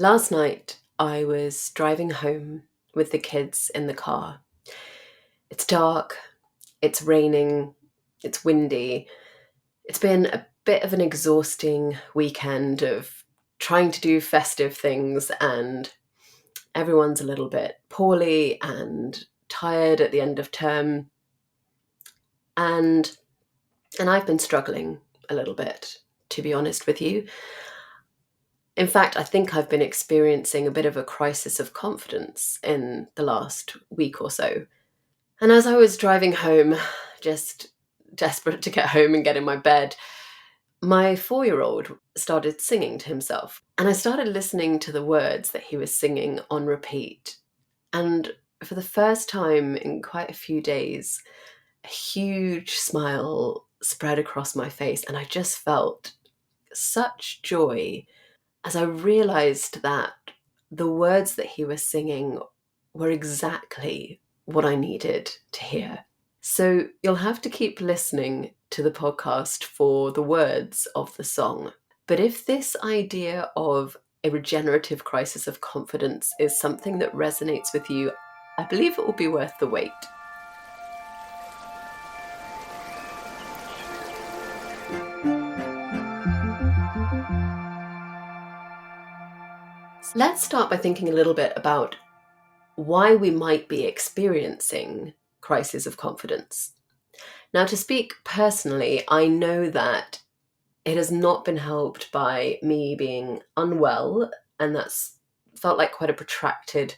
Last night, I was driving home with the kids in the car. It's dark, it's raining, it's windy. It's been a bit of an exhausting weekend of trying to do festive things, and everyone's a little bit poorly and tired at the end of term. And I've been struggling a little bit, to be honest with you. In fact, I think I've been experiencing a bit of a crisis of confidence in the last week or so. And as I was driving home, just desperate to get home and get in my bed, my 4-year-old started singing to himself. And I started listening to the words that he was singing on repeat. And for the first time in quite a few days, a huge smile spread across my face. And I just felt such joy as I realized that the words that he was singing were exactly what I needed to hear. So you'll have to keep listening to the podcast for the words of the song. But if this idea of a regenerative crisis of confidence is something that resonates with you, I believe it will be worth the wait. Let's start by thinking a little bit about why we might be experiencing crises of confidence. Now, to speak personally, I know that it has not been helped by me being unwell, and that's felt like quite a protracted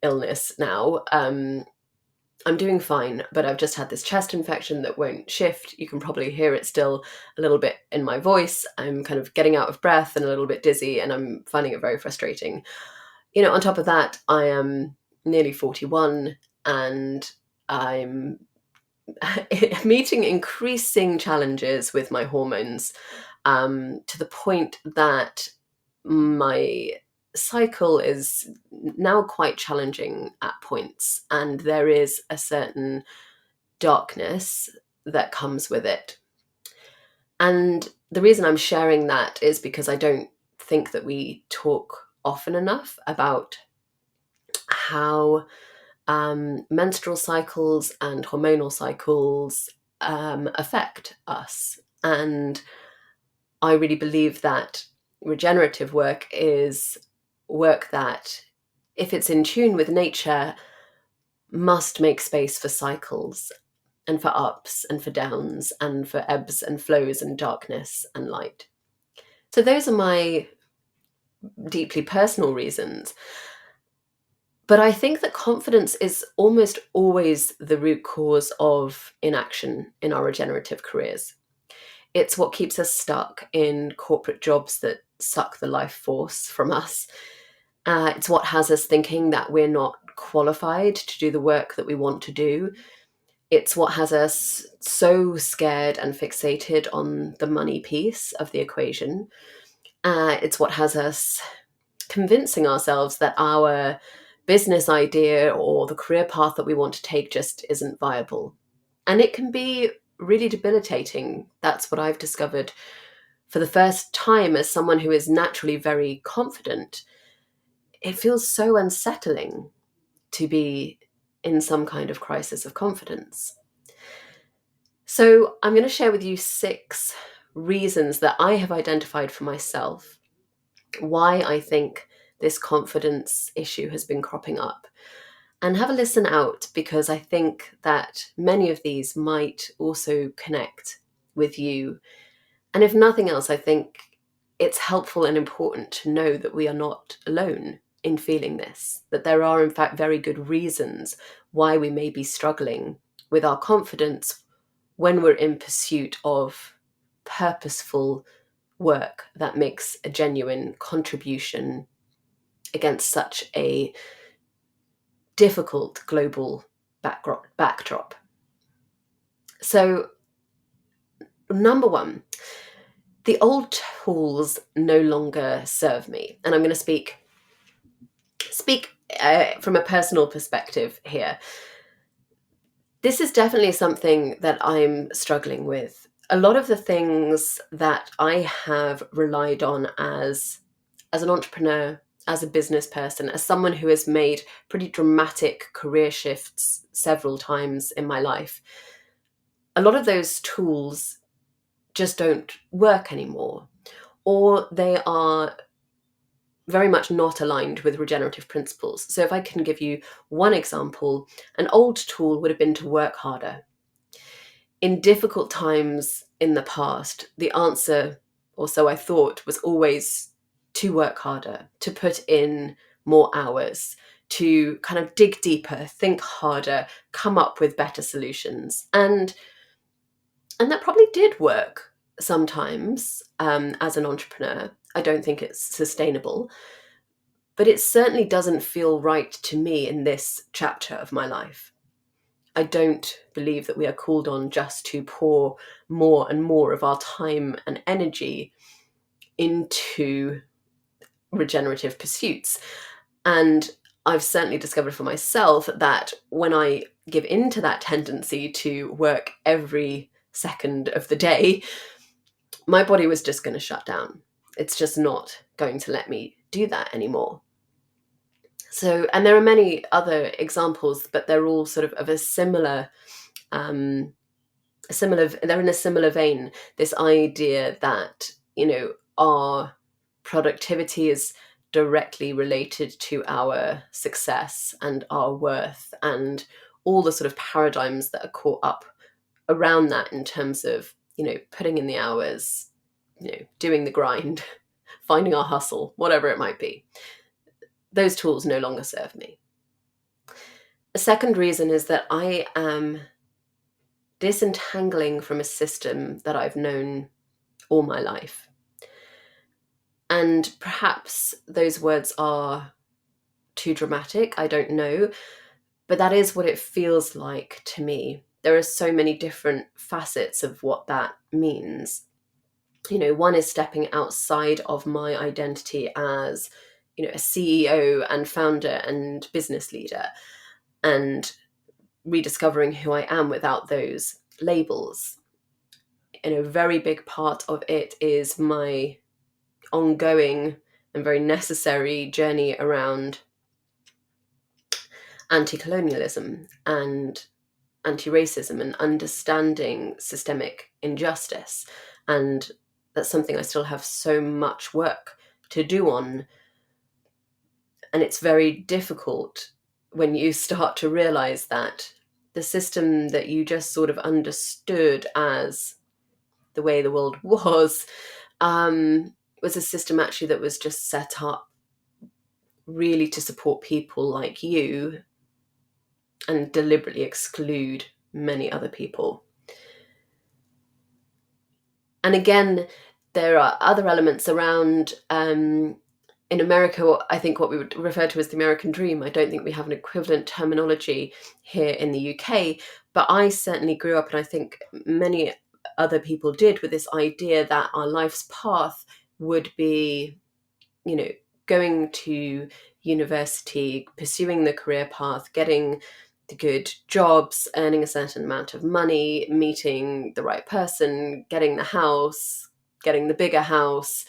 illness now. I'm doing fine, but I've just had this chest infection that won't shift. You can probably hear it still a little bit in my voice. I'm kind of getting out of breath and a little bit dizzy, and I'm finding it very frustrating. On top of that, I am nearly 41, and I'm meeting increasing challenges with my hormones, to the point that my cycle is now quite challenging at points, and there is a certain darkness that comes with it. And the reason I'm sharing that is because I don't think that we talk often enough about how menstrual cycles and hormonal cycles affect us. And I really believe that regenerative work is work that, if it's in tune with nature, must make space for cycles and for ups and for downs and for ebbs and flows and darkness and light. So those are my deeply personal reasons. But I think that confidence is almost always the root cause of inaction in our regenerative careers. It's what keeps us stuck in corporate jobs that suck the life force from us. It's what has us thinking that we're not qualified to do the work that we want to do. It's what has us so scared and fixated on the money piece of the equation. It's what has us convincing ourselves that our business idea or the career path that we want to take just isn't viable. And it can be really debilitating. That's what I've discovered for the first time as someone who is naturally very confident. It feels so unsettling to be in some kind of crisis of confidence. So I'm going to share with you 6 reasons that I have identified for myself why I think this confidence issue has been cropping up. And have a listen out, because I think that many of these might also connect with you. And if nothing else, I think it's helpful and important to know that we are not alone in feeling this, that there are in fact very good reasons why we may be struggling with our confidence when we're in pursuit of purposeful work that makes a genuine contribution against such a difficult global backdrop. So, number 1, the old tools no longer serve me. And I'm going to speak from a personal perspective here. This is definitely something that I'm struggling with. A lot of the things that I have relied on as an entrepreneur, as a business person, as someone who has made pretty dramatic career shifts several times in my life, a lot of those tools just don't work anymore, or they are very much not aligned with regenerative principles. So if I can give you one example, an old tool would have been to work harder. In difficult times in the past, the answer, or so I thought, was always to work harder, to put in more hours, to kind of dig deeper, think harder, come up with better solutions. And that probably did work sometimes as an entrepreneur. I don't think it's sustainable, but it certainly doesn't feel right to me in this chapter of my life. I don't believe that we are called on just to pour more and more of our time and energy into regenerative pursuits. And I've certainly discovered for myself that when I give in to that tendency to work every second of the day, my body was just going to shut down. It's just not going to let me do that anymore. So, and there are many other examples, but they're all sort of a similar, they're in a similar vein. This idea that, our productivity is directly related to our success and our worth, and all the sort of paradigms that are caught up around that in terms of, putting in the hours, doing the grind, finding our hustle, whatever it might be. Those tools no longer serve me. A second reason is that I am disentangling from a system that I've known all my life. And perhaps those words are too dramatic, I don't know, but that is what it feels like to me. There are so many different facets of what that means. One is stepping outside of my identity as, a CEO and founder and business leader, and rediscovering who I am without those labels. And a very big part of it is my ongoing and very necessary journey around anti-colonialism and anti-racism and understanding systemic injustice. And that's something I still have so much work to do on. And it's very difficult when you start to realize that the system that you just sort of understood as the way the world was a system actually that was just set up really to support people like you and deliberately exclude many other people. And again, there are other elements around, in America, I think what we would refer to as the American dream. I don't think we have an equivalent terminology here in the UK, but I certainly grew up, and I think many other people did, with this idea that our life's path would be, going to university, pursuing the career path, getting the good jobs, earning a certain amount of money, meeting the right person, getting the house, getting the bigger house.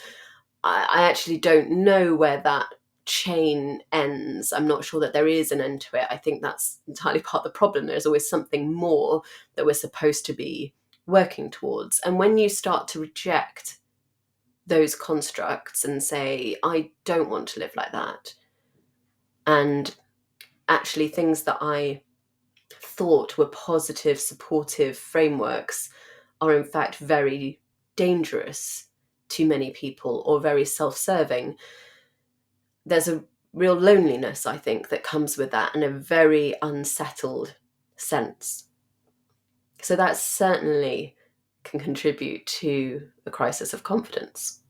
I actually don't know where that chain ends. I'm not sure that there is an end to it. I think that's entirely part of the problem. There's always something more that we're supposed to be working towards. And when you start to reject those constructs and say, I don't want to live like that, and actually things that I thought were positive, supportive frameworks are in fact very dangerous to many people or very self-serving, there's a real loneliness, I think, that comes with that, and a very unsettled sense. So that certainly can contribute to a crisis of confidence.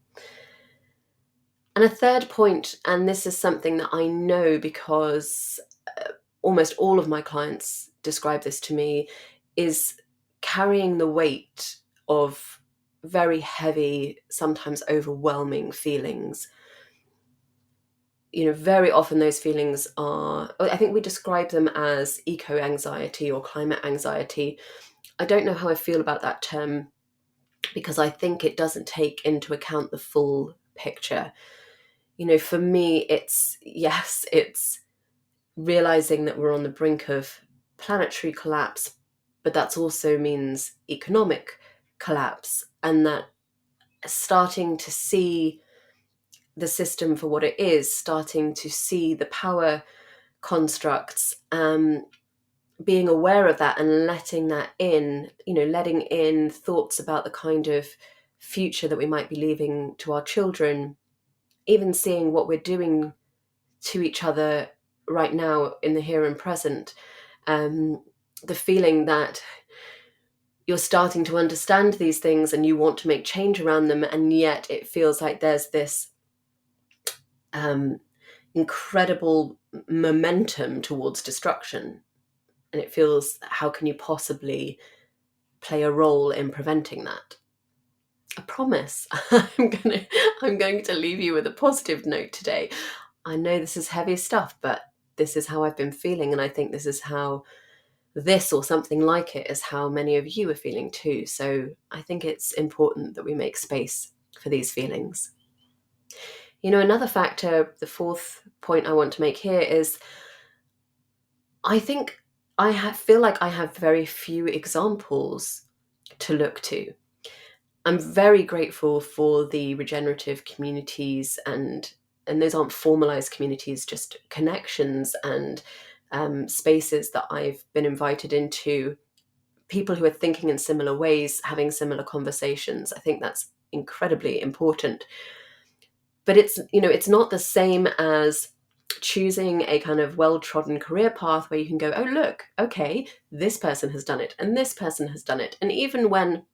And a third point, and this is something that I know because almost all of my clients describe this to me, is carrying the weight of very heavy, sometimes overwhelming feelings. Very often those feelings are, I think we describe them as eco-anxiety or climate anxiety. I don't know how I feel about that term, because I think it doesn't take into account the full picture. For me, it's realizing that we're on the brink of planetary collapse, but that also means economic collapse, and that starting to see the system for what it is, starting to see the power constructs, being aware of that and letting that in, letting in thoughts about the kind of future that we might be leaving to our children, even seeing what we're doing to each other right now in the here and present. The feeling that you're starting to understand these things and you want to make change around them, and yet it feels like there's this incredible momentum towards destruction. And it feels, how can you possibly play a role in preventing that? I promise I'm going to leave you with a positive note today. I know this is heavy stuff, but this is how I've been feeling, and I think this is how this, or something like it, is how many of you are feeling too. So I think it's important that we make space for these feelings. Another factor, the fourth point I want to make here, is I think feel like I have very few examples to look to. I'm very grateful for the regenerative communities, and those aren't formalized communities, just connections and spaces that I've been invited into, people who are thinking in similar ways, having similar conversations. I think that's incredibly important. But it's not the same as choosing a kind of well-trodden career path where you can go, oh, look, okay, this person has done it and this person has done it. And even when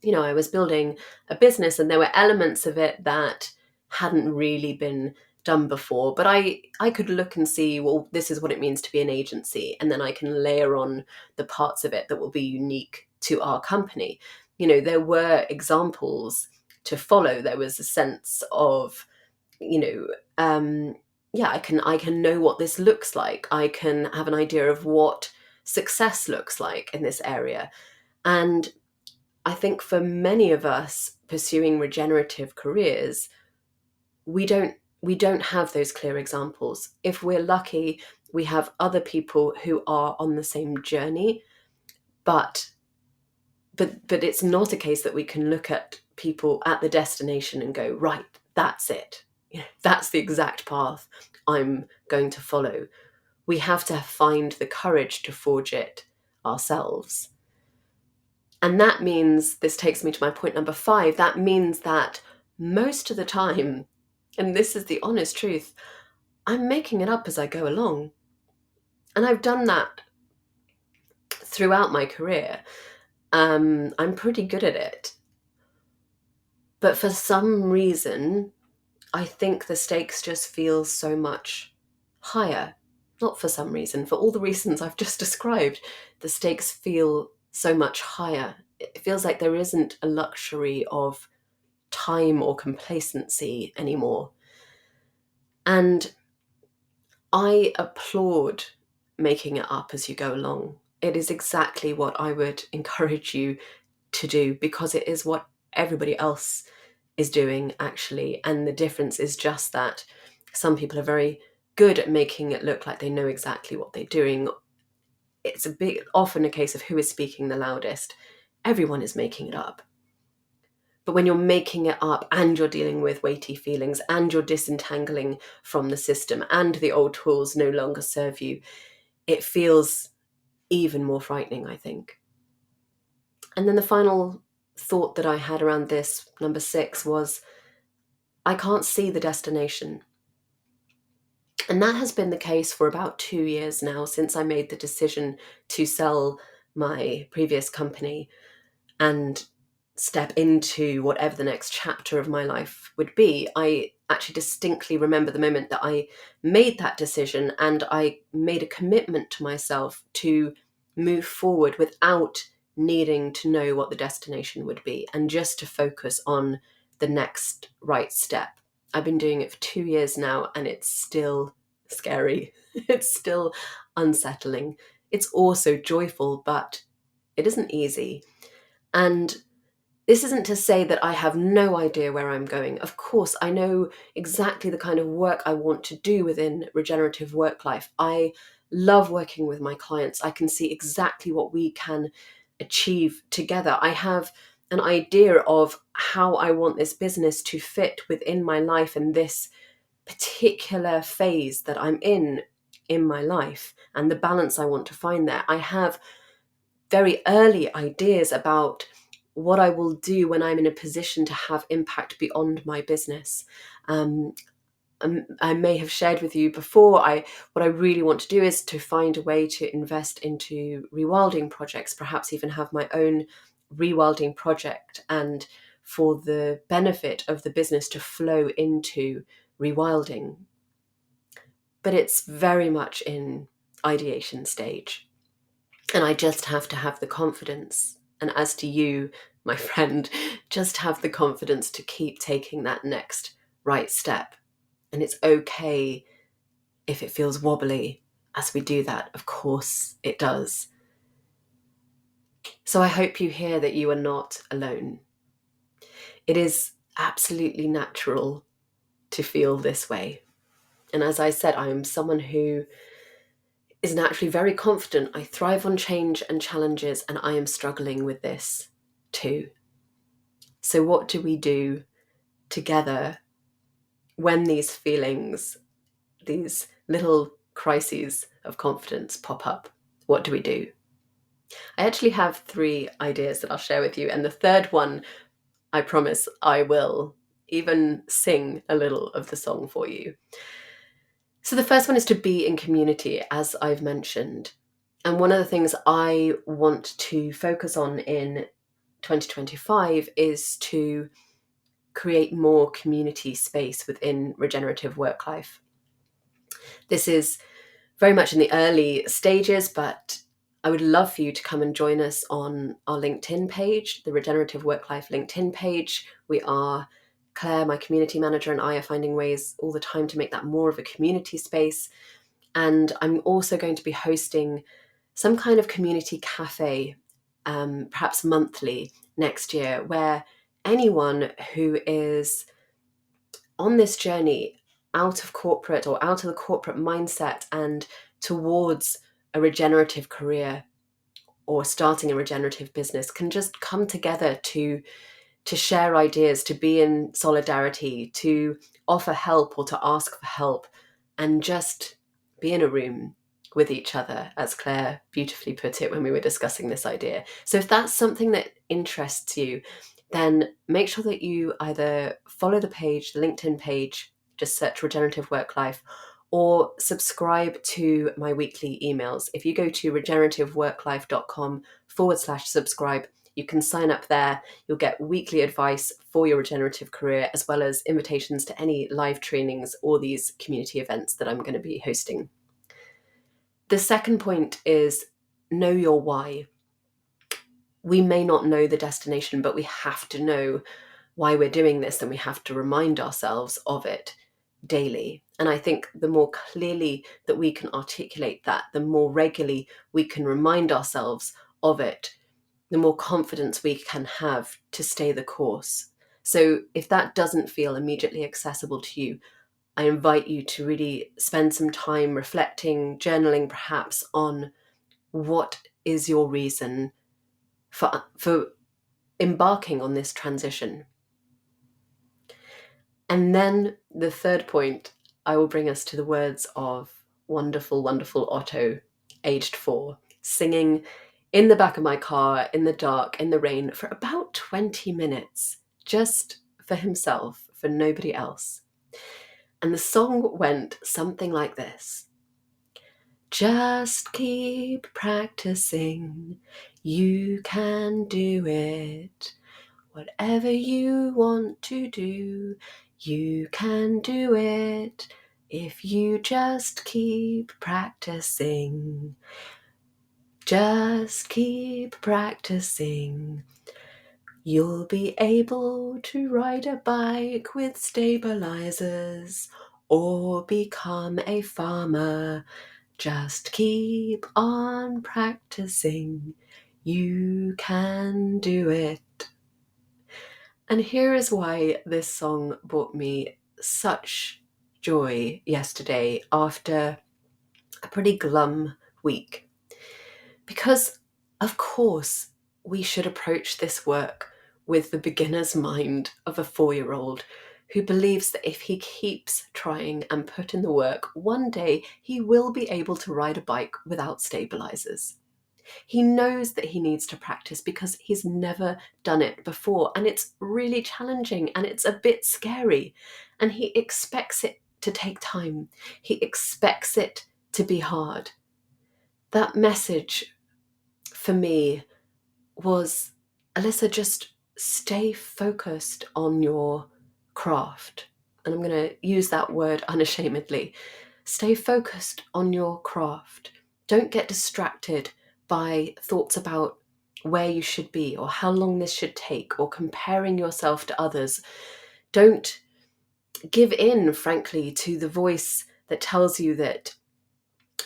I was building a business and there were elements of it that hadn't really been done before, but I could look and see, well, this is what it means to be an agency, and then I can layer on the parts of it that will be unique to our company. There were examples to follow. There was a sense of, I can know what this looks like. I can have an idea of what success looks like in this area. And I think for many of us pursuing regenerative careers, we don't have those clear examples. If we're lucky, we have other people who are on the same journey, but it's not a case that we can look at people at the destination and go, right, that's it. That's the exact path I'm going to follow. We have to find the courage to forge it ourselves. And that means, this takes me to my point number 5, that means that most of the time, and this is the honest truth, I'm making it up as I go along. And I've done that throughout my career. I'm pretty good at it. But for some reason, I think the stakes just feel so much higher. Not for some reason, for all the reasons I've just described, the stakes feel so much higher. It feels like there isn't a luxury of time or complacency anymore. And I applaud making it up as you go along. It is exactly what I would encourage you to do, because it is what everybody else is doing, actually. And the difference is just that some people are very good at making it look like they know exactly what they're doing. It's often a case of who is speaking the loudest. Everyone is making it up. But when you're making it up and you're dealing with weighty feelings and you're disentangling from the system and the old tools no longer serve you, it feels even more frightening, I think. And then the final thought that I had around this, number 6, was I can't see the destination. And that has been the case for about 2 years now, since I made the decision to sell my previous company and step into whatever the next chapter of my life would be. I actually distinctly remember the moment that I made that decision, and I made a commitment to myself to move forward without needing to know what the destination would be, and just to focus on the next right step. I've been doing it for 2 years now, and it's still scary. It's still unsettling. It's also joyful, but it isn't easy. And This isn't to say that I have no idea where I'm going. Of course, I know exactly the kind of work I want to do within regenerative work life. I love working with my clients. I can see exactly what we can achieve together. I have an idea of how I want this business to fit within my life and this particular phase that I'm in my life, and the balance I want to find there. I have very early ideas about what I will do when I'm in a position to have impact beyond my business. I may have shared with you before, what I really want to do is to find a way to invest into rewilding projects, perhaps even have my own rewilding project, and for the benefit of the business to flow into rewilding. But it's very much in ideation stage. And I just have to have the confidence. And as to you, my friend, just have the confidence to keep taking that next right step. And it's okay if it feels wobbly as we do that. Of course it does. So I hope you hear that you are not alone. It is absolutely natural to feel this way. And as I said, I am someone who is naturally very confident. I thrive on change and challenges, and I am struggling with this too. So what do we do together when these feelings, these little crises of confidence pop up? What do we do? I actually have 3 ideas that I'll share with you, and the third one, I promise I will even sing a little of the song for you. So the first one is to be in community, as I've mentioned. And one of the things I want to focus on in 2025 is to create more community space within regenerative work life. This is very much in the early stages, but I would love for you to come and join us on our LinkedIn page, the Regenerative Work Life LinkedIn page. Claire, my community manager, and I are finding ways all the time to make that more of a community space. And I'm also going to be hosting some kind of community cafe, perhaps monthly next year, where anyone who is on this journey out of corporate or out of the corporate mindset and towards a regenerative career or starting a regenerative business can just come together to share ideas, to be in solidarity, to offer help or to ask for help, and just be in a room with each other, as Claire beautifully put it when we were discussing this idea. So if that's something that interests you, then make sure that you either follow the page, the LinkedIn page, just search Regenerative Work Life, or subscribe to my weekly emails. If you go to regenerativeworklife.com/subscribe, you can sign up there. You'll get weekly advice for your regenerative career, as well as invitations to any live trainings or these community events that I'm going to be hosting. The second point is know your why. We may not know the destination, but we have to know why we're doing this, and we have to remind ourselves of it daily. And I think the more clearly that we can articulate that, the more regularly we can remind ourselves of it, the more confidence we can have to stay the course. So if that doesn't feel immediately accessible to you, I invite you to really spend some time reflecting, journaling perhaps, on what is your reason for embarking on this transition. And then the third point, I will bring us to the words of wonderful, wonderful Otto, aged 4, singing in the back of my car, in the dark, in the rain, for about 20 minutes, just for himself, for nobody else. And the song went something like this. Just keep practicing, you can do it. Whatever you want to do, you can do it. If you just keep practicing. Just keep practicing. You'll be able to ride a bike with stabilizers or become a farmer. Just keep on practicing. You can do it. And here is why this song brought me such joy yesterday after a pretty glum week. Because, of course, we should approach this work with the beginner's mind of a 4-year-old who believes that if he keeps trying and put in the work, one day he will be able to ride a bike without stabilizers. He knows that he needs to practice because he's never done it before, and it's really challenging and it's a bit scary, and he expects it to take time. He expects it to be hard. That message for me was, Alyssa, just stay focused on your craft. And I'm going to use that word unashamedly. Stay focused on your craft. Don't get distracted by thoughts about where you should be or how long this should take or comparing yourself to others. Don't give in, frankly, to the voice that tells you that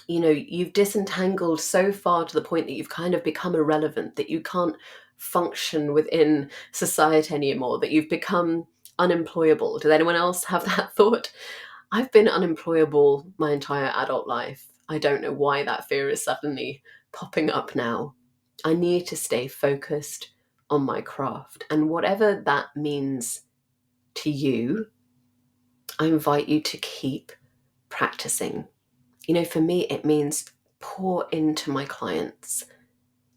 you've disentangled so far to the point that you've kind of become irrelevant, that you can't function within society anymore, that you've become unemployable. Does anyone else have that thought? I've been unemployable my entire adult life. I don't know why that fear is suddenly popping up now. I need to stay focused on my craft. And whatever that means to you, I invite you to keep practicing. For me, it means pour into my clients,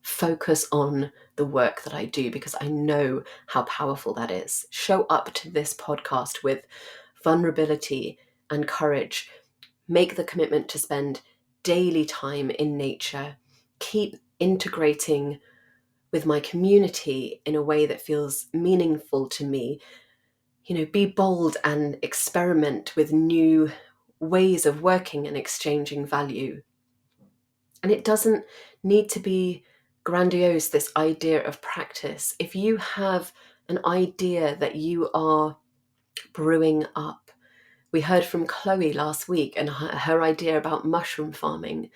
focus on the work that I do because I know how powerful that is. Show up to this podcast with vulnerability and courage. Make the commitment to spend daily time in nature. Keep integrating with my community in a way that feels meaningful to me. Be bold and experiment with new ways of working and exchanging value. And it doesn't need to be grandiose, this idea of practice. If you have an idea that you are brewing up, we heard from Chloe last week and her idea about mushroom farming.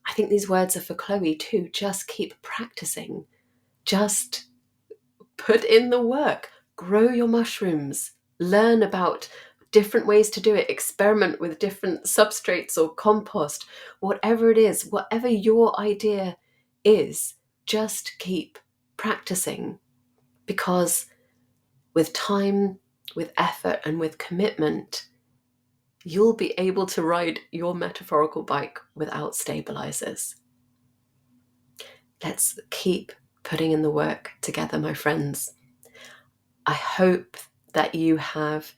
I think these words are for Chloe too. Just keep practicing. Just put in the work. Grow your mushrooms. Learn about different ways to do it. Experiment with different substrates or compost. Whatever it is, whatever your idea is, just keep practicing. Because with time, with effort, and with commitment, you'll be able to ride your metaphorical bike without stabilizers. Let's keep putting in the work together, my friends. I hope that you have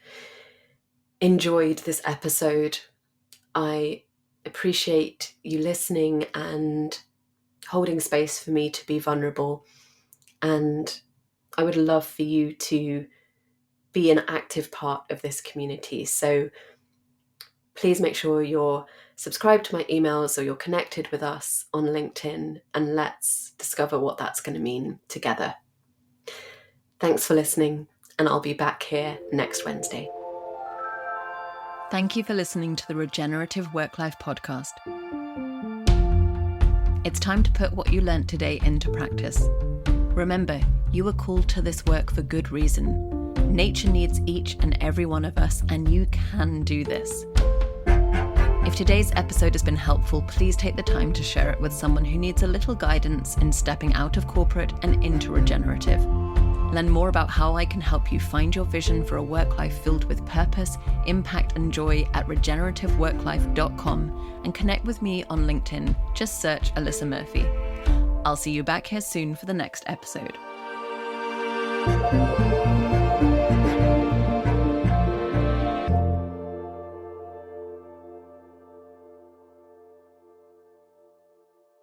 enjoyed this episode. I appreciate you listening and holding space for me to be vulnerable. And I would love for you to be an active part of this community. So please make sure you're subscribed to my emails or you're connected with us on LinkedIn, and let's discover what that's going to mean together. Thanks for listening, and I'll be back here next Wednesday. Thank you for listening to the Regenerative Work-Life podcast. It's time to put what you learnt today into practice. Remember, you were called to this work for good reason. Nature needs each and every one of us, and you can do this. If today's episode has been helpful, please take the time to share it with someone who needs a little guidance in stepping out of corporate and into regenerative. Learn more about how I can help you find your vision for a work life filled with purpose, impact, and joy at regenerativeworklife.com and connect with me on LinkedIn. Just search Alyssa Murphy. I'll see you back here soon for the next episode.